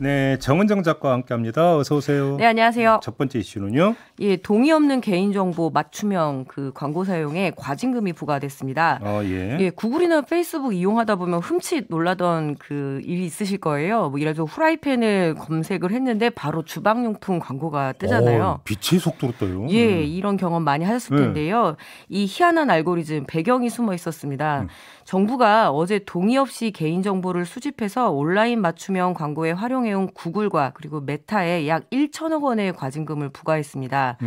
네, 정은정 작가와 함께합니다. 어서 오세요. 네, 안녕하세요. 첫 번째 이슈는요. 예, 동의 없는 개인정보 맞춤형 그 광고 사용에 과징금이 부과됐습니다. 예. 예, 구글이나 페이스북 이용하다 보면 흠칫 놀라던 그 일이 있으실 거예요. 뭐 예를 들어 후라이팬을 검색을 했는데 바로 주방용품 광고가 뜨잖아요. 빛의 속도로 떠요. 예, 이런 경험 많이 하셨을 텐데요. 이 희한한 알고리즘 배경이 숨어 있었습니다. 정부가 어제 동의 없이 개인정보를 수집해서 온라인 맞춤형 광고에 활용해온 구글과 그리고 메타에 약 1천억 원의 과징금을 부과했습니다.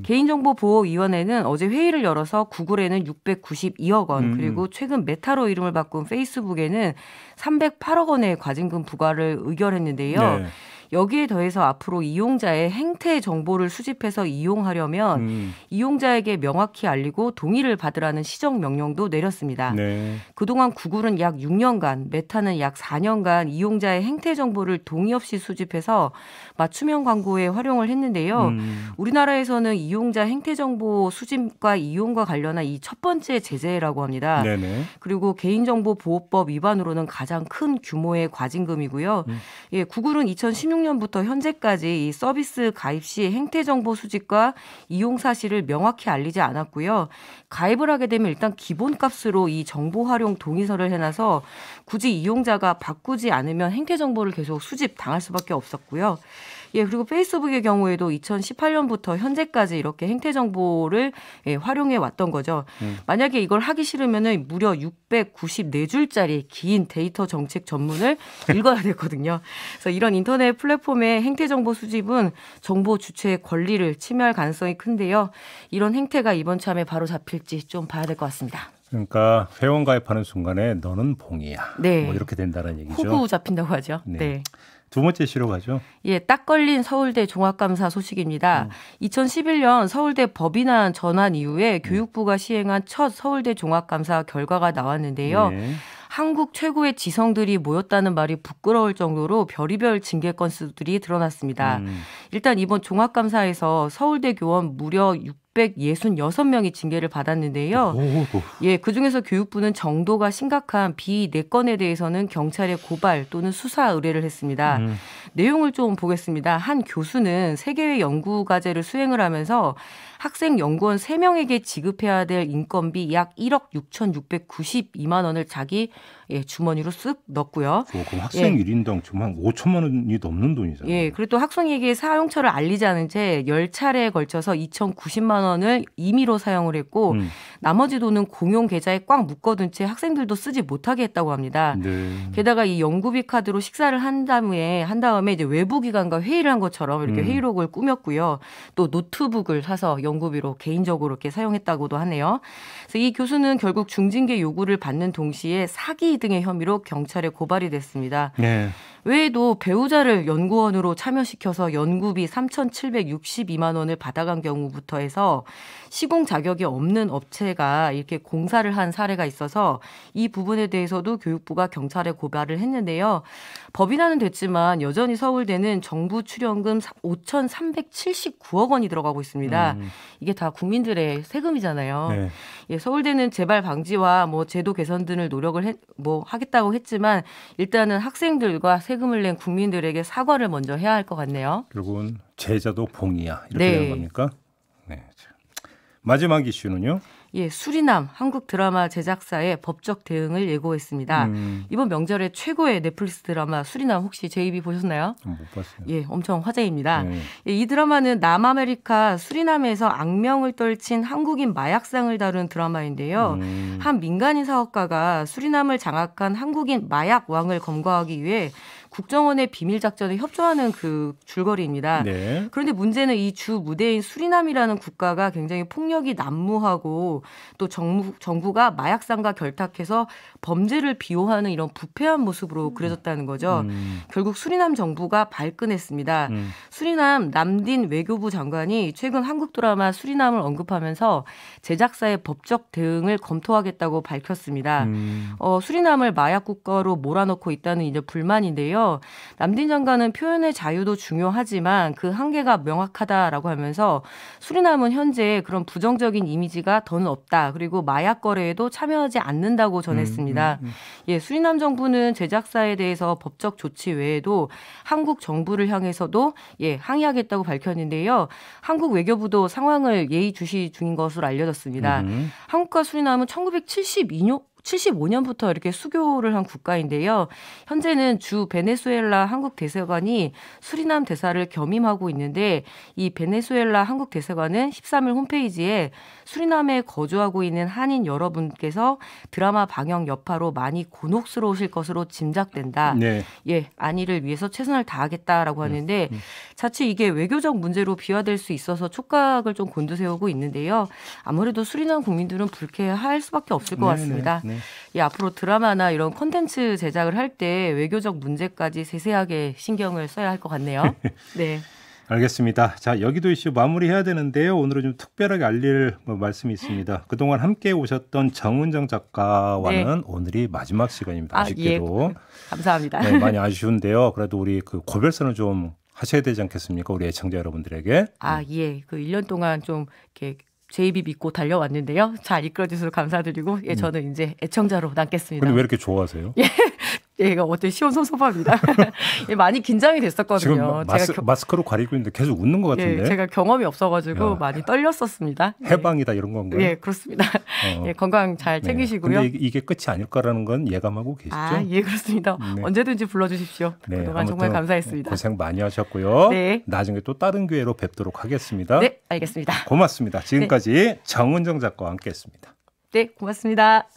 개인정보보호위원회는 어제 회의를 열어서 구글에는 692억 원 그리고 최근 메타로 이름을 바꾼 페이스북에는 308억 원의 과징금 부과를 의결했는데요. 네. 여기에 더해서 앞으로 이용자의 행태 정보를 수집해서 이용하려면 이용자에게 명확히 알리고 동의를 받으라는 시정 명령도 내렸습니다. 네. 그동안 구글은 약 6년간, 메타는 약 4년간 이용자의 행태 정보를 동의 없이 수집해서 맞춤형 광고에 활용을 했는데요. 우리나라에서는 이용자 행태 정보 수집과 이용과 관련한 이 첫 번째 제재라고 합니다. 네네. 그리고 개인정보보호법 위반으로는 가장 큰 규모의 과징금이고요. 예, 구글은 2016년부터 현재까지 이 서비스 가입 시 행태 정보 수집과 이용 사실을 명확히 알리지 않았고요. 가입을 하게 되면 일단 기본값으로 이 정보 활용 동의서를 해놔서 굳이 이용자가 바꾸지 않으면 행태 정보를 계속 수집 당할 수밖에 없었고요. 예, 그리고 페이스북의 경우에도 2018년부터 현재까지 이렇게 행태 정보를 활용해 왔던 거죠. 만약에 이걸 하기 싫으면은 무려 694줄짜리 긴 데이터 정책 전문을 읽어야 되거든요. 그래서 이런 인터넷 플랫폼의 행태 정보 수집은 정보 주체의 권리를 침해할 가능성이 큰데요. 이런 행태가 이번 참에 바로 잡힐지 좀 봐야 될 것 같습니다. 그러니까 회원 가입하는 순간에 너는 봉이야. 네. 뭐 이렇게 된다는 얘기죠. 호구 잡힌다고 하죠. 네. 네. 두 번째 이슈로 가죠. 예, 딱 걸린 서울대 종합감사 소식입니다. 2011년 서울대 법인안 전환 이후에 교육부가 시행한 첫 서울대 종합감사 결과가 나왔는데요. 네. 한국 최고의 지성들이 모였다는 말이 부끄러울 정도로 별의별 징계 건수들이 드러났습니다. 일단 이번 종합감사에서 서울대 교원 무려 666명이 징계를 받았는데요. 예, 그중에서 교육부는 정도가 심각한 비4건에 대해서는 경찰에 고발 또는 수사 의뢰를 했습니다. 내용을 좀 보겠습니다. 한 교수는 3개의 연구과제를 수행을 하면서 학생 연구원 3명에게 지급해야 될 인건비 약 1억 6,692만 원을 자기 주머니로 쓱 넣었고요. 그럼 학생 1인당 지금 한 5천만 원이 넘는 돈이잖아요. 예, 그리고 또 학생에게 사용처를 알리지 않은 채 10차례에 걸쳐서 2,090만 원을 임의로 사용을 했고 나머지 돈은 공용 계좌에 꽉 묶어둔 채 학생들도 쓰지 못하게 했다고 합니다. 네. 게다가 이 연구비 카드로 식사를 한 다음에 이제 외부 기관과 회의를 한 것처럼 이렇게 회의록을 꾸몄고요. 또 노트북을 사서 연구비로 개인적으로 이렇게 사용했다고도 하네요. 그래서 이 교수는 결국 중징계 요구를 받는 동시에 사기 등의 혐의로 경찰에 고발이 됐습니다. 네. 외에도 배우자를 연구원으로 참여시켜서 연구비 3,762만 원을 받아간 경우부터 해서 시공 자격이 없는 업체가 이렇게 공사를 한 사례가 있어서 이 부분에 대해서도 교육부가 경찰에 고발을 했는데요. 법인화는 됐지만 여전히 서울대는 정부 출연금 5,379억 원이 들어가고 있습니다. 이게 다 국민들의 세금이잖아요. 네. 예, 서울대는 재발 방지와 뭐 제도 개선 등을 노력을 하겠다고 했지만 일단은 학생들과 세금을 낸 국민들에게 사과를 먼저 해야 할 것 같네요. 결국은 제자도 봉이야. 이렇게 네. 되는 겁니까? 네. 마지막 이슈는요. 예, 수리남 한국 드라마 제작사의 법적 대응을 예고했습니다. 이번 명절에 최고의 넷플릭스 드라마 수리남 혹시 JB 보셨나요? 못 봤어요. 예, 엄청 화제입니다. 네. 예, 이 드라마는 남아메리카 수리남에서 악명을 떨친 한국인 마약상을 다룬 드라마인데요. 한 민간인 사업가가 수리남을 장악한 한국인 마약 왕을 검거하기 위해 국정원의 비밀 작전에 협조하는 그 줄거리입니다. 네. 그런데 문제는 이 주 무대인 수리남이라는 국가가 굉장히 폭력이 난무하고 또 정부가 마약상과 결탁해서 범죄를 비호하는 이런 부패한 모습으로 그려졌다는 거죠. 결국 수리남 정부가 발끈했습니다. 수리남 남딘 외교부 장관이 최근 한국 드라마 수리남을 언급하면서 제작사의 법적 대응을 검토하겠다고 밝혔습니다. 수리남을 마약 국가로 몰아넣고 있다는 이제 불만인데요. 있는데요. 남딘 장관은 표현의 자유도 중요하지만 그 한계가 명확하다라고 하면서 수리남은 현재 그런 부정적인 이미지가 더는 없다. 그리고 마약 거래에도 참여하지 않는다고 전했습니다. 예, 수리남 정부는 제작사에 대해서 법적 조치 외에도 한국 정부를 향해서도 항의하겠다고 밝혔는데요. 한국 외교부도 상황을 예의주시 중인 것으로 알려졌습니다. 한국과 수리남은 1975년부터 이렇게 수교를 한 국가인데요. 현재는 주 베네수엘라 한국 대사관이 수리남 대사를 겸임하고 있는데 이 베네수엘라 한국 대사관은 13일 홈페이지에 수리남에 거주하고 있는 한인 여러분께서 드라마 방영 여파로 많이 곤혹스러우실 것으로 짐작된다. 네. 예, 안위를 위해서 최선을 다하겠다라고 하는데 자칫 이게 외교적 문제로 비화될 수 있어서 촉각을 좀 곤두세우고 있는데요. 아무래도 수리남 국민들은 불쾌할 수밖에 없을 것 같습니다. 네. 예, 앞으로 드라마나 이런 콘텐츠 제작을 할 때 외교적 문제까지 세세하게 신경을 써야 할 것 같네요. 네. 알겠습니다. 자, 여기도 이슈 마무리해야 되는데요. 오늘은 좀 특별하게 알릴 말씀이 있습니다. 그동안 함께 오셨던 정은정 작가와는 오늘이 마지막 시간입니다. 아쉽게도. 예. 감사합니다. 네, 많이 아쉬운데요. 그래도 우리 그 고별선을 좀 하셔야 되지 않겠습니까? 우리 애청자 여러분들에게. 예. 그 1년 동안 좀 이렇게 제 입이 믿고 달려왔는데요. 잘 이끌어주셔서 감사드리고 저는 이제 애청자로 남겠습니다. 근데 왜 이렇게 좋아하세요? 이거 어때 시원섭섭합니다. 많이 긴장이 됐었거든요. 지금 마스크로 가리고 있는데 계속 웃는 것 같은데. 제가 경험이 없어가지고 많이 떨렸었습니다. 해방이다 이런 건가요? 예, 그렇습니다. 건강 잘 챙기시고요. 근데 이게 끝이 아닐 거라는 건 예감하고 계시죠? 예, 그렇습니다. 네. 언제든지 불러주십시오. 그동안 정말 감사했습니다. 고생 많이 하셨고요. 네. 나중에 또 다른 기회로 뵙도록 하겠습니다. 네, 알겠습니다. 고맙습니다. 지금까지 정은정 작가와 함께했습니다. 네, 고맙습니다.